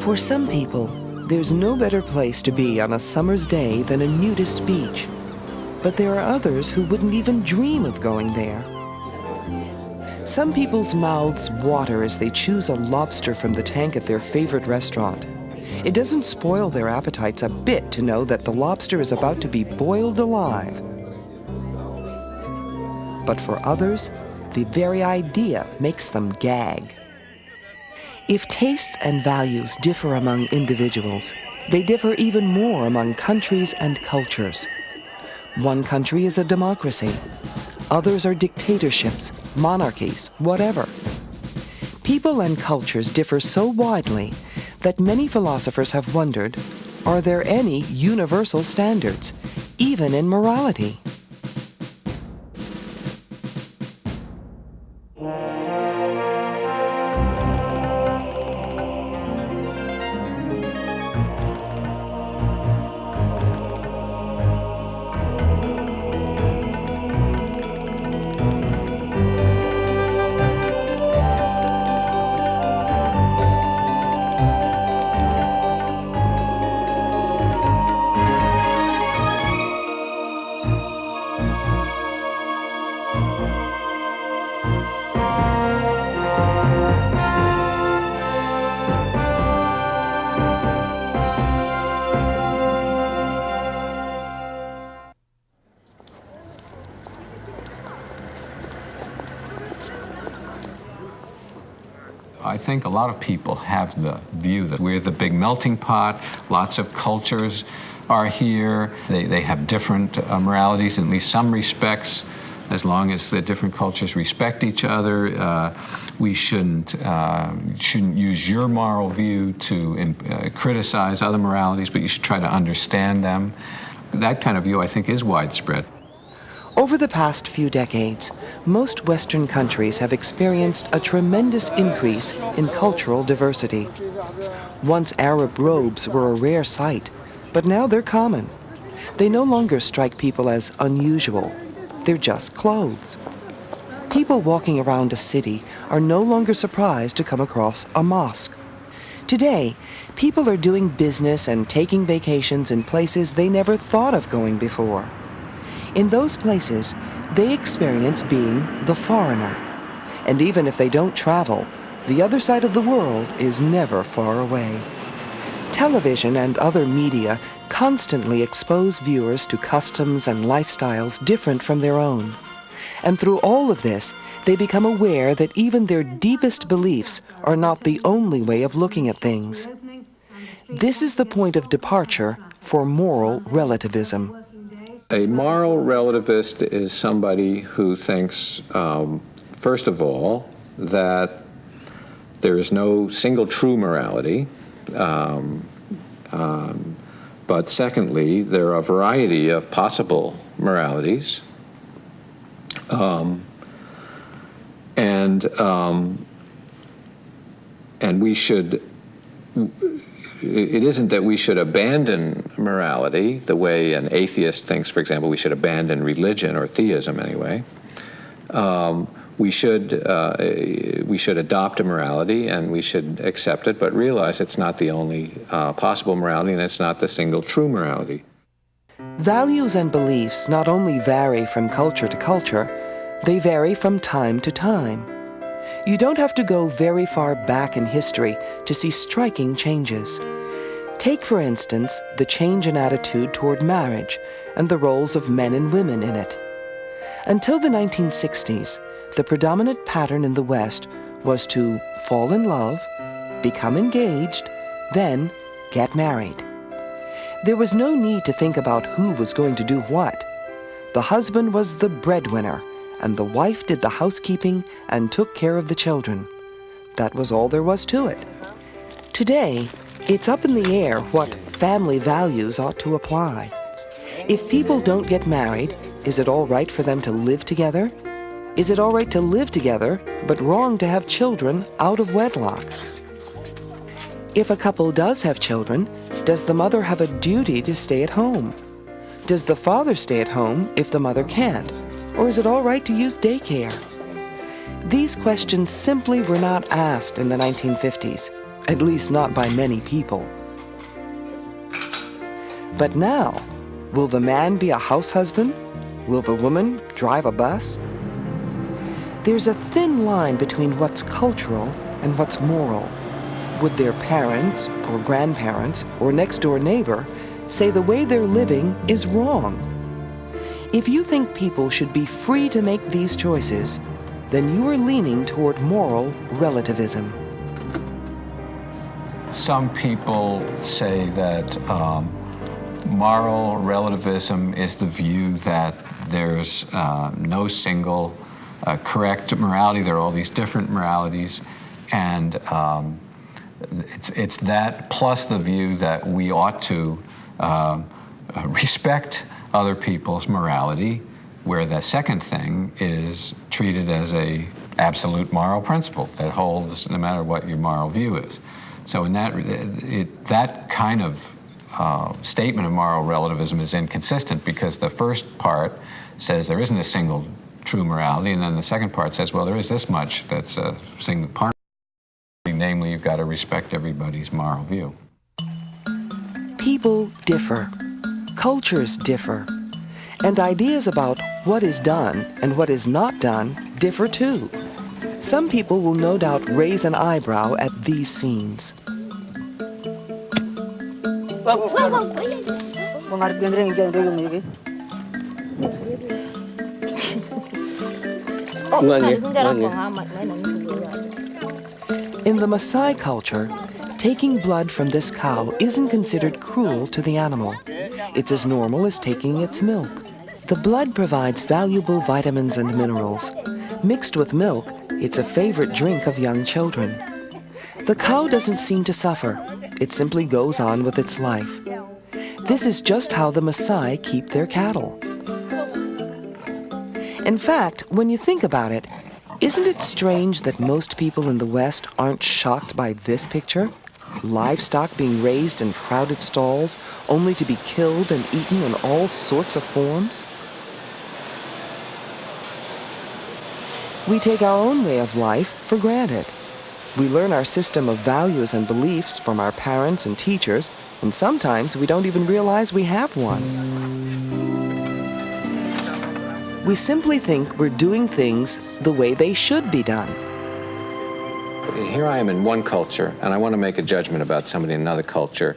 For some people, there's no better place to be on a summer's day than a nudist beach. But there are others who wouldn't even dream of going there. Some people's mouths water as they choose a lobster from the tank at their favorite restaurant. It doesn't spoil their appetites a bit to know that the lobster is about to be boiled alive. But for others, the very idea makes them gag. If tastes and values differ among individuals, they differ even more among countries and cultures. One country is a democracy. Others are dictatorships, monarchies, whatever. People and cultures differ so widely that many philosophers have wondered, are there any universal standards, even in morality? I think a lot of people have the view that we're the big melting pot, lots of cultures are here, they have different moralities in at least some respects. As long as the different cultures respect each other, we shouldn't use your moral view to criticize other moralities, but you should try to understand them. That kind of view, I think, is widespread. Over the past few decades, most Western countries have experienced a tremendous increase in cultural diversity. Once Arab robes were a rare sight, but now they're common. They no longer strike people as unusual. They're just clothes. People walking around a city are no longer surprised to come across a mosque. Today, people are doing business and taking vacations in places they never thought of going before. In those places, they experience being the foreigner. And even if they don't travel, the other side of the world is never far away. Television and other media constantly expose viewers to customs and lifestyles different from their own. And through all of this, they become aware that even their deepest beliefs are not the only way of looking at things. This is the point of departure for moral relativism. A moral relativist is somebody who thinks, first of all, that there is no single true morality, but secondly, there are a variety of possible moralities, and we should. It isn't that we should abandon morality the way an atheist thinks, for example, we should abandon religion or theism anyway. We should adopt a morality and we should accept it, but realize it's not the only possible morality and it's not the single true morality. Values and beliefs not only vary from culture to culture, they vary from time to time. You don't have to go very far back in history to see striking changes. Take, for instance, the change in attitude toward marriage and the roles of men and women in it. Until the 1960s, the predominant pattern in the West was to fall in love, become engaged, then get married. There was no need to think about who was going to do what. The husband was the breadwinner, and the wife did the housekeeping and took care of the children. That was all there was to it. Today, it's up in the air what family values ought to apply. If people don't get married, is it all right for them to live together? Is it all right to live together, but wrong to have children out of wedlock? If a couple does have children, does the mother have a duty to stay at home? Does the father stay at home if the mother can't? Or is it all right to use daycare? These questions simply were not asked in the 1950s. at least not by many people. But now, will the man be a house husband? Will the woman drive a bus? There's a thin line between what's cultural and what's moral. Would their parents or grandparents or next-door neighbor say the way they're living is wrong? If you think people should be free to make these choices, then you are leaning toward moral relativism. Some people say that moral relativism is the view that there's no single correct morality. There are all these different moralities, and it's that plus the view that we ought to respect other people's morality, where the second thing is treated as a absolute moral principle that holds no matter what your moral view is. So in that kind of statement of moral relativism is inconsistent, because the first part says there isn't a single true morality, and then the second part says, well, there is this much that's a single part, namely you've got to respect everybody's moral view. People differ, cultures differ, and ideas about what is done and what is not done differ too. Some people will no doubt raise an eyebrow at these scenes. In the Maasai culture, taking blood from this cow isn't considered cruel to the animal. It's as normal as taking its milk. The blood provides valuable vitamins and minerals. Mixed with milk, it's a favorite drink of young children. The cow doesn't seem to suffer. It simply goes on with its life. This is just how the Maasai keep their cattle. In fact, when you think about it, isn't it strange that most people in the West aren't shocked by this picture? Livestock being raised in crowded stalls, only to be killed and eaten in all sorts of forms? We take our own way of life for granted. We learn our system of values and beliefs from our parents and teachers, and sometimes we don't even realize we have one. We simply think we're doing things the way they should be done. Here I am in one culture, and I want to make a judgment about somebody in another culture.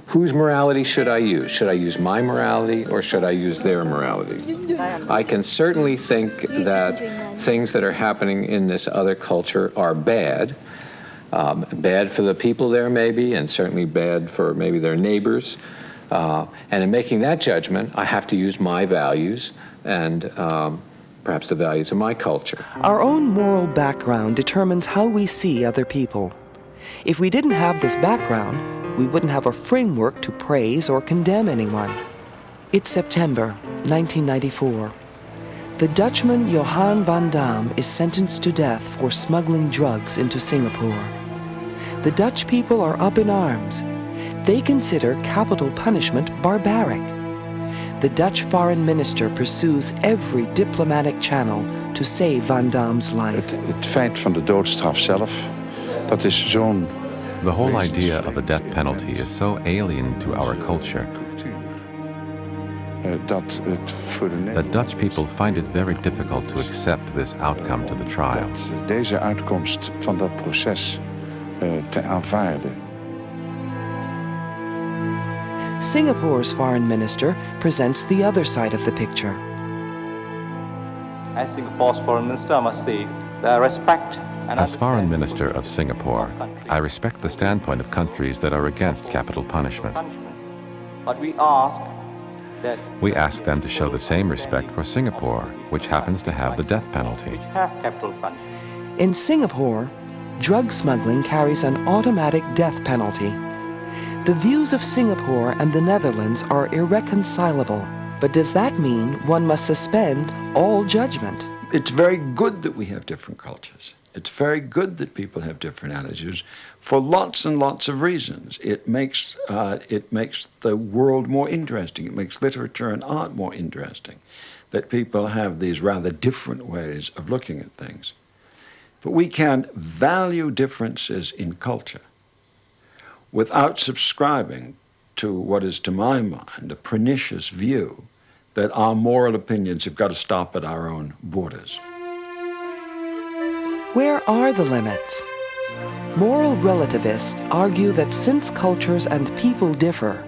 Whose morality should I use? Should I use my morality, or should I use their morality? I can certainly think that things that are happening in this other culture are bad. Bad for the people there, maybe, and certainly bad for maybe their neighbors. And in making that judgment, I have to use my values and perhaps the values of my culture. Our own moral background determines how we see other people. If we didn't have this background, we wouldn't have a framework to praise or condemn anyone. It's September 1994. The Dutchman Johan van Dam is sentenced to death for smuggling drugs into Singapore. The Dutch people are up in arms. They consider capital punishment barbaric. The Dutch foreign minister pursues every diplomatic channel to save Van Dam's life. Het feit van de doodstraf zelf, dat is zo'n... The whole idea of a death penalty is so alien to our culture that Dutch people find it very difficult to accept this outcome to the trial. Deze uitkomst van dat proces te aanvaarden. Singapore's foreign minister presents the other side of the picture. As Singapore's foreign minister, I must say that I respect and As foreign minister of Singapore, I respect the standpoint of countries that are against capital punishment. But we ask them to show the same respect for Singapore, which happens to have the death penalty. In Singapore, drug smuggling carries an automatic death penalty. The views of Singapore and the Netherlands are irreconcilable, but does that mean one must suspend all judgment? It's very good that we have different cultures. It's very good that people have different attitudes for lots and lots of reasons. It makes the world more interesting. It makes literature and art more interesting, that people have these rather different ways of looking at things. But we can value differences in culture without subscribing to what is, to my mind, a pernicious view that our moral opinions have got to stop at our own borders. Where are the limits? Moral relativists argue that since cultures and people differ,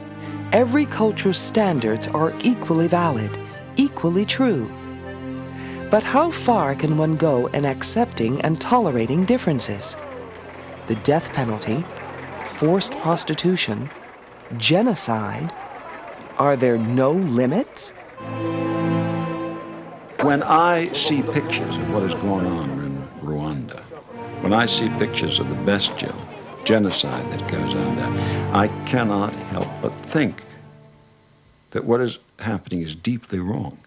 every culture's standards are equally valid, equally true. But how far can one go in accepting and tolerating differences? The death penalty, forced prostitution, genocide, are there no limits? When I see pictures of what is going on in Rwanda, when I see pictures of the bestial genocide that goes on there, I cannot help but think that what is happening is deeply wrong.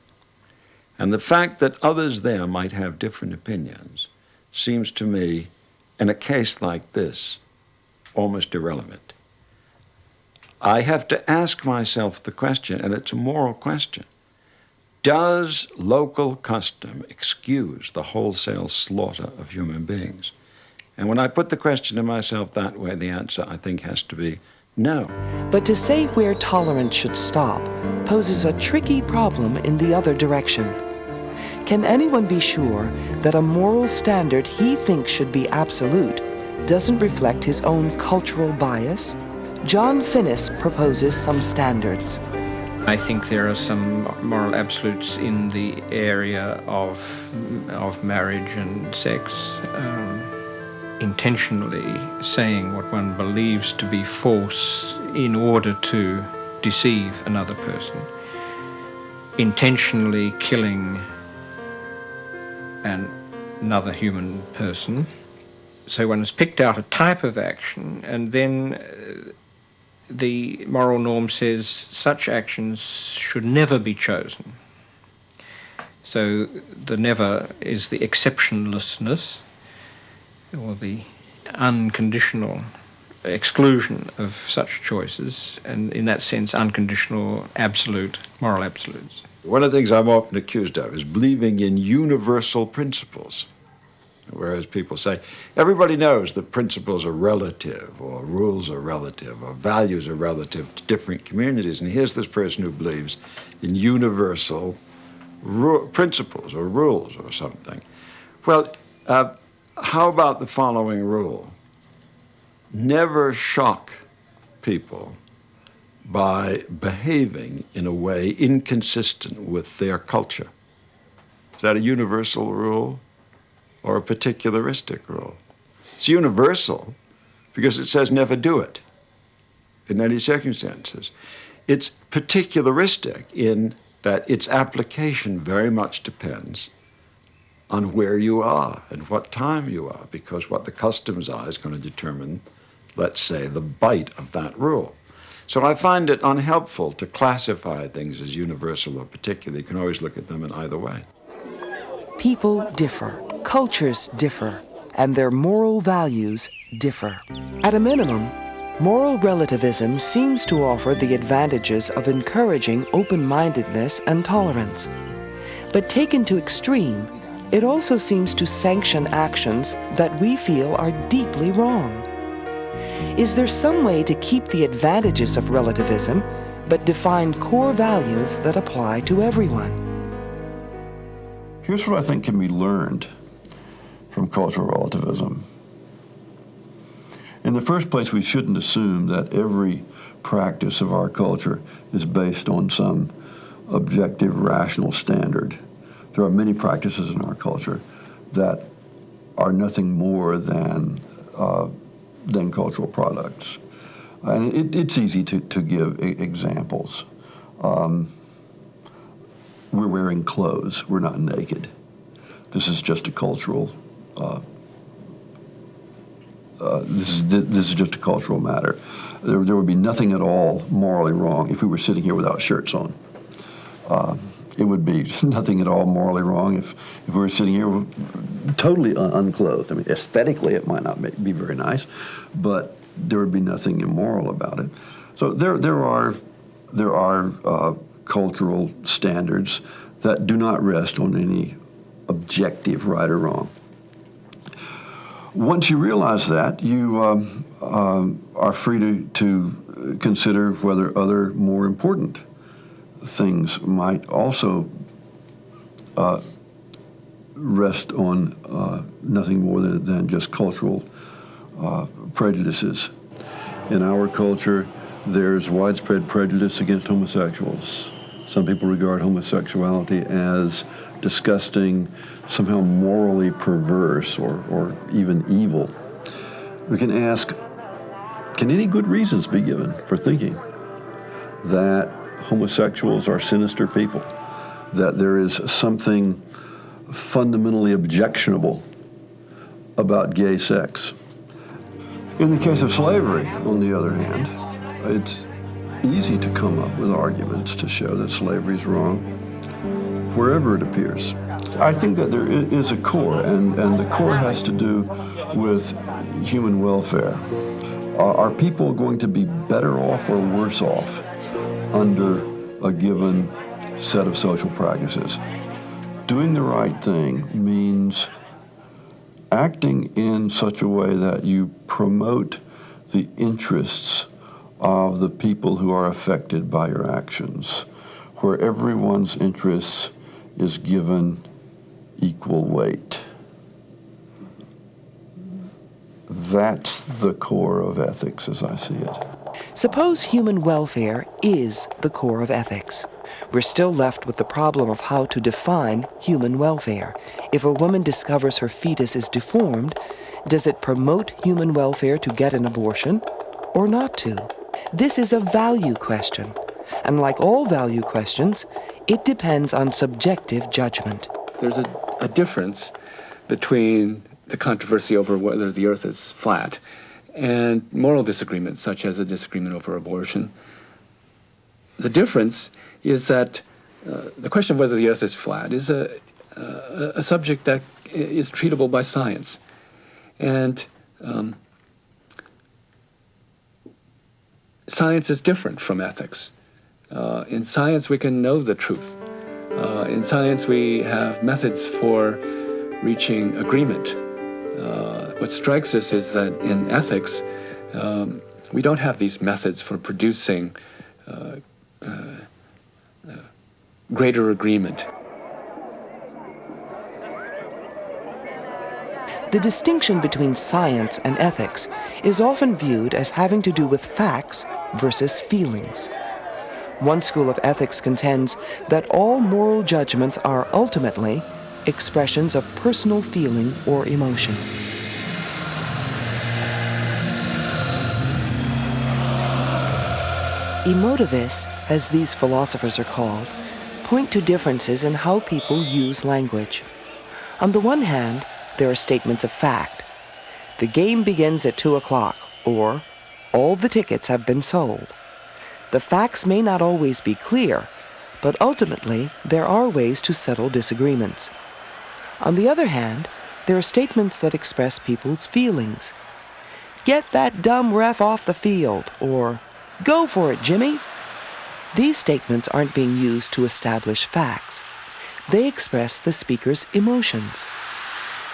And the fact that others there might have different opinions seems to me, in a case like this, almost irrelevant. I have to ask myself the question, and it's a moral question: does local custom excuse the wholesale slaughter of human beings? And when I put the question to myself that way, the answer, I think, has to be no. But to say where tolerance should stop poses a tricky problem in the other direction. Can anyone be sure that a moral standard he thinks should be absolute doesn't reflect his own cultural bias? John Finnis proposes some standards. I think there are some moral absolutes in the area of marriage and sex. Intentionally saying what one believes to be false in order to deceive another person. Intentionally killing another human person. So one has picked out a type of action, and then the moral norm says such actions should never be chosen. So the never is the exceptionlessness, or the unconditional exclusion of such choices, and in that sense, unconditional, absolute, moral absolutes. One of the things I'm often accused of is believing in universal principles. Whereas people say, everybody knows that principles are relative, or rules are relative, or values are relative to different communities. And here's this person who believes in universal principles or rules or something. Well, how about the following rule? Never shock people by behaving in a way inconsistent with their culture. Is that a universal rule or a particularistic rule? It's universal because it says never do it in any circumstances. It's particularistic in that its application very much depends on where you are and what time you are, because what the customs are is going to determine, let's say, the bite of that rule. So I find it unhelpful to classify things as universal or particular. You can always look at them in either way. People differ, cultures differ, and their moral values differ. At a minimum, moral relativism seems to offer the advantages of encouraging open-mindedness and tolerance. But taken to extreme, it also seems to sanction actions that we feel are deeply wrong. Is there some way to keep the advantages of relativism, but define core values that apply to everyone? Here's what I think can be learned from cultural relativism. In the first place, we shouldn't assume that every practice of our culture is based on some objective, rational standard. There are many practices in our culture that are nothing more than cultural products. And it's easy to give examples. We're wearing clothes. We're not naked. This is just a cultural. This is just a cultural matter. There would be nothing at all morally wrong if we were sitting here without shirts on. It would be nothing at all morally wrong if we were sitting here totally unclothed. I mean, aesthetically, it might not be very nice, but there would be nothing immoral about it. So there are cultural standards that do not rest on any objective right or wrong. Once you realize that, you are free to consider whether other more important things might also rest on nothing more than just cultural prejudices. In our culture, there's widespread prejudice against homosexuals. Some people regard homosexuality as disgusting, somehow morally perverse, or even evil. We can ask, can any good reasons be given for thinking that homosexuals are sinister people, that there is something fundamentally objectionable about gay sex? In the case of slavery, on the other hand, it's easy to come up with arguments to show that slavery is wrong wherever it appears. I think that there is a core, and the core has to do with human welfare. Are people going to be better off or worse off under a given set of social practices? Doing the right thing means acting in such a way that you promote the interests of the people who are affected by your actions, where everyone's interests is given equal weight. That's the core of ethics as I see it. Suppose human welfare is the core of ethics. We're still left with the problem of how to define human welfare. If a woman discovers her fetus is deformed, does it promote human welfare to get an abortion or not to? This is a value question, and like all value questions, it depends on subjective judgment. There's a difference between the controversy over whether the earth is flat and moral disagreements, such as a disagreement over abortion. The difference is that the question of whether the earth is flat is a subject that is treatable by science. And science is different from ethics. In science, we can know the truth. In science, we have methods for reaching agreement. What strikes us is that in ethics, we don't have these methods for producing greater agreement. The distinction between science and ethics is often viewed as having to do with facts versus feelings. One school of ethics contends that all moral judgments are ultimately expressions of personal feeling or emotion. Emotivists, as these philosophers are called, point to differences in how people use language. On the one hand, there are statements of fact. The game begins at 2 o'clock, or all the tickets have been sold. The facts may not always be clear, but ultimately there are ways to settle disagreements. On the other hand, there are statements that express people's feelings. Get that dumb ref off the field, or go for it, Jimmy. These statements aren't being used to establish facts. They express the speaker's emotions.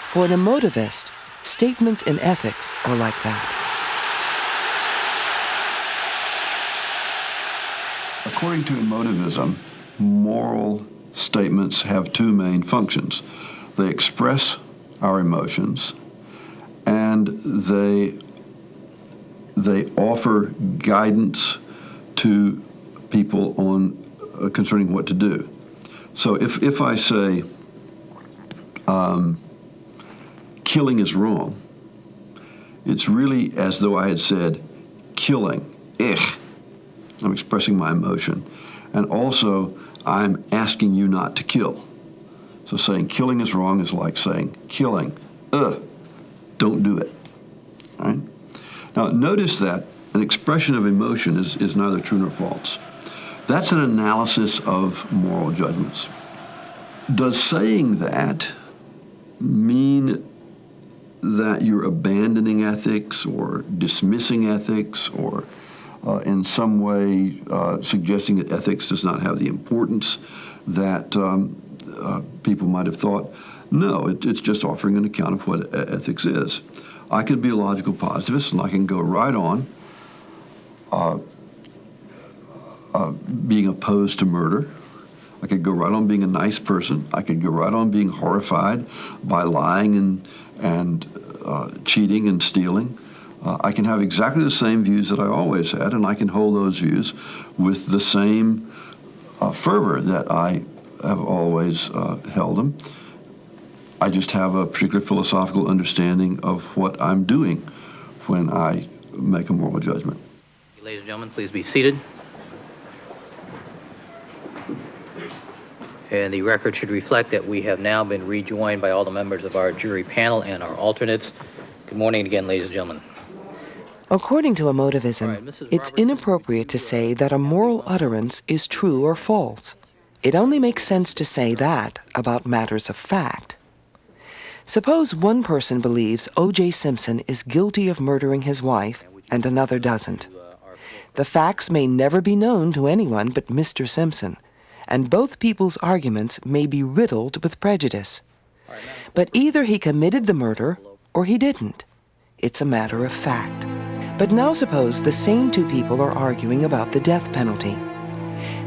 For an emotivist, statements in ethics are like that. According to emotivism, moral statements have two main functions. They express our emotions, and they offer guidance to people on concerning what to do. So if I say killing is wrong, it's really as though I had said killing, I'm expressing my emotion. And also, I'm asking you not to kill. So saying killing is wrong is like saying killing, don't do it. All right? Now, notice that an expression of emotion is neither true nor false. That's an analysis of moral judgments. Does saying that mean that you're abandoning ethics or dismissing ethics or in some way suggesting that ethics does not have the importance that people might have thought? No, it's just offering an account of what ethics is. I could be a logical positivist, and I can go right on being opposed to murder. I could go right on being a nice person. I could go right on being horrified by lying and cheating and stealing. I can have exactly the same views that I always had, and I can hold those views with the same fervor that I have always held them. I just have a particular philosophical understanding of what I'm doing when I make a moral judgment. Ladies and gentlemen, please be seated. And the record should reflect that we have now been rejoined by all the members of our jury panel and our alternates. Good morning again, ladies and gentlemen. According to emotivism, it's inappropriate to say that a moral utterance is true or false. It only makes sense to say that about matters of fact. Suppose one person believes O.J. Simpson is guilty of murdering his wife and another doesn't. The facts may never be known to anyone but Mr. Simpson, and both people's arguments may be riddled with prejudice. But either he committed the murder or he didn't. It's a matter of fact. But now suppose the same two people are arguing about the death penalty.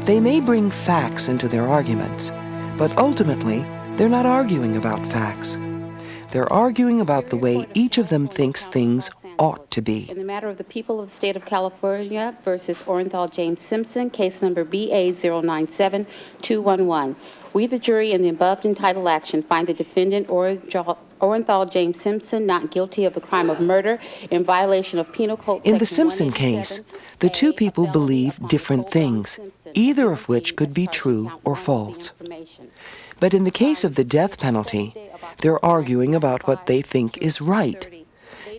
They may bring facts into their arguments, but ultimately they're not arguing about facts. They're arguing about the way each of them thinks things ought to be. In the matter of the people of the state of California versus Orenthal James Simpson, case number BA097211. We, the jury, in the above entitled action, find the defendant Orenthal James Simpson not guilty of the crime of murder in violation of Penal Code In the Simpson case, the two people believe different things, either of which could be true or false. But in the case of the death penalty, they're arguing about what they think is right.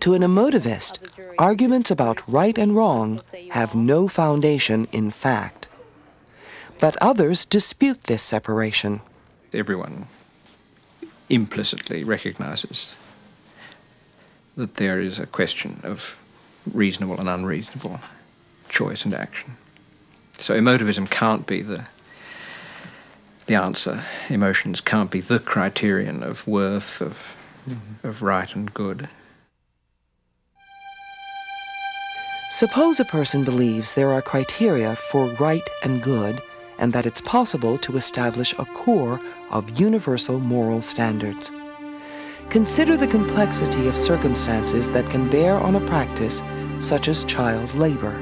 To an emotivist, arguments about right and wrong have no foundation in fact. But others dispute this separation. Everyone implicitly recognizes that there is a question of reasonable and unreasonable choice and action. So emotivism can't be the answer. Emotions can't be the criterion of worth, of right and good. Suppose a person believes there are criteria for right and good, and that it's possible to establish a core of universal moral standards. Consider the complexity of circumstances that can bear on a practice such as child labor.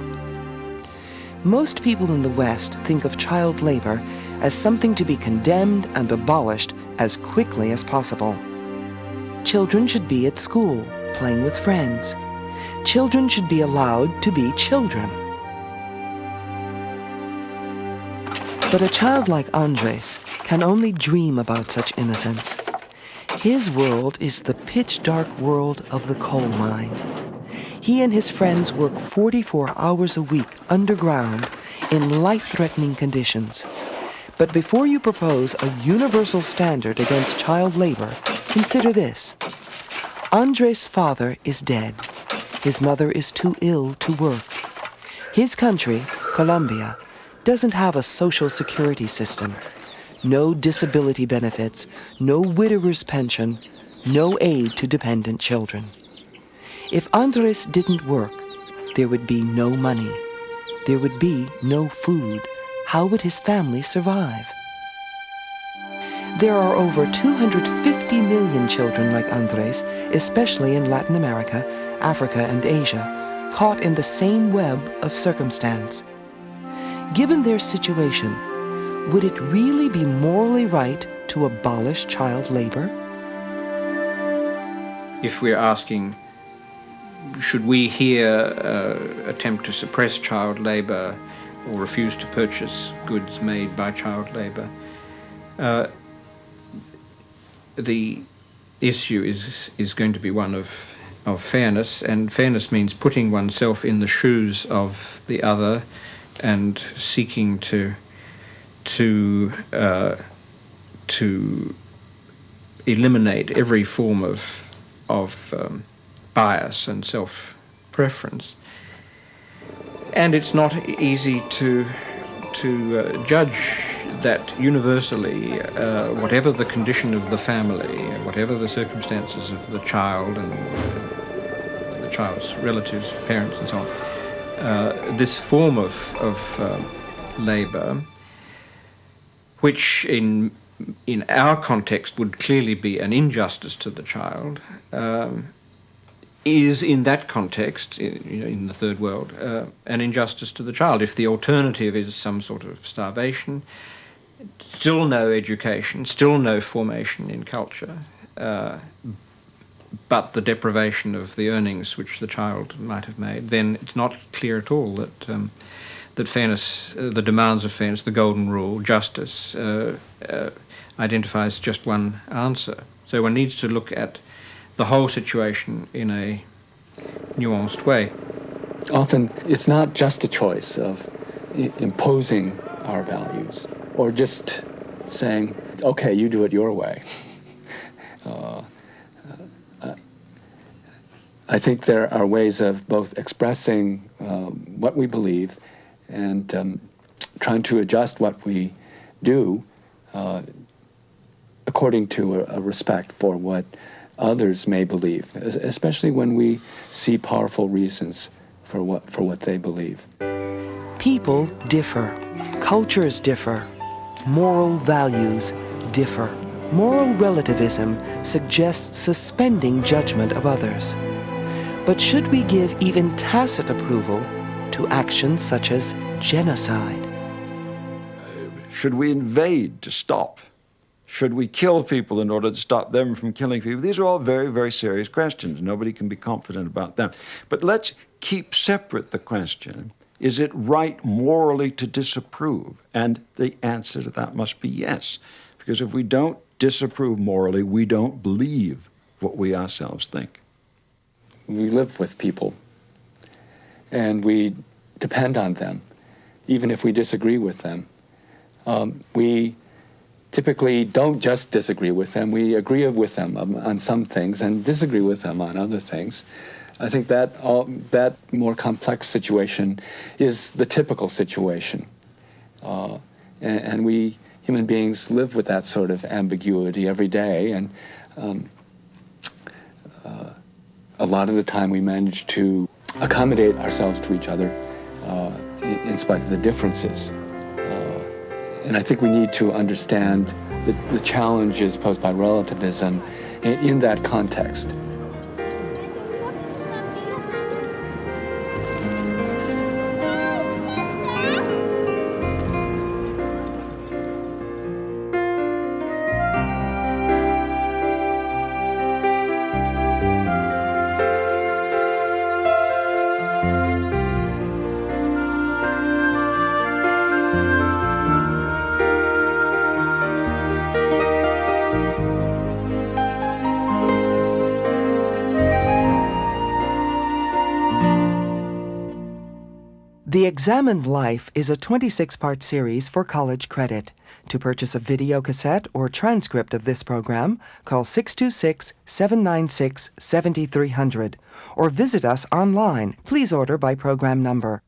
Most people in the West think of child labor as something to be condemned and abolished as quickly as possible. Children should be at school, playing with friends. Children should be allowed to be children. But a child like Andres can only dream about such innocence. His world is the pitch-dark world of the coal mine. He and his friends work 44 hours a week underground in life-threatening conditions. But before you propose a universal standard against child labor, consider this. Andres' father is dead. His mother is too ill to work. His country, Colombia, doesn't have a social security system. No disability benefits, no widower's pension, no aid to dependent children. If Andres didn't work, there would be no money. There would be no food. How would his family survive? There are over 250 million children like Andres, especially in Latin America, Africa, and Asia, caught in the same web of circumstance. Given their situation, would it really be morally right to abolish child labor? If we're asking, should we here attempt to suppress child labor or refuse to purchase goods made by child labor, the issue is going to be one of fairness, and fairness means putting oneself in the shoes of the other and seeking to eliminate every form of bias and self-preference. And it's not easy to judge that universally, whatever the condition of the family, whatever the circumstances of the child, and child's relatives, parents and so on, this form of labour, which in our context would clearly be an injustice to the child, is in that context, in the third world, an injustice to the child. If the alternative is some sort of starvation, still no education, still no formation in culture, but the deprivation of the earnings which the child might have made, then it's not clear at all that that fairness, the demands of fairness, the golden rule, justice, identifies just one answer. So one needs to look at the whole situation in a nuanced way. Often it's not just a choice of imposing our values or just saying, okay, you do it your way. I think there are ways of both expressing what we believe and trying to adjust what we do according to a respect for what others may believe, especially when we see powerful reasons for what they believe. People differ. Cultures differ. Moral values differ. Moral relativism suggests suspending judgment of others. But should we give even tacit approval to actions such as genocide? Should we invade to stop? Should we kill people in order to stop them from killing people? These are all very, very serious questions. Nobody can be confident about them. But let's keep separate the question, is it right morally to disapprove? And the answer to that must be yes. Because if we don't disapprove morally, we don't believe what we ourselves think. We live with people, and we depend on them, even if we disagree with them. We typically don't just disagree with them, we agree with them on some things and disagree with them on other things. I think that more complex situation is the typical situation. And we human beings live with that sort of ambiguity every day, and a lot of the time we manage to accommodate ourselves to each other in spite of the differences. And I think we need to understand the challenges posed by relativism in that context. The Examined Life is a 26-part series for college credit. To purchase a video cassette or transcript of this program, call 626-796-7300 or visit us online. Please order by program number.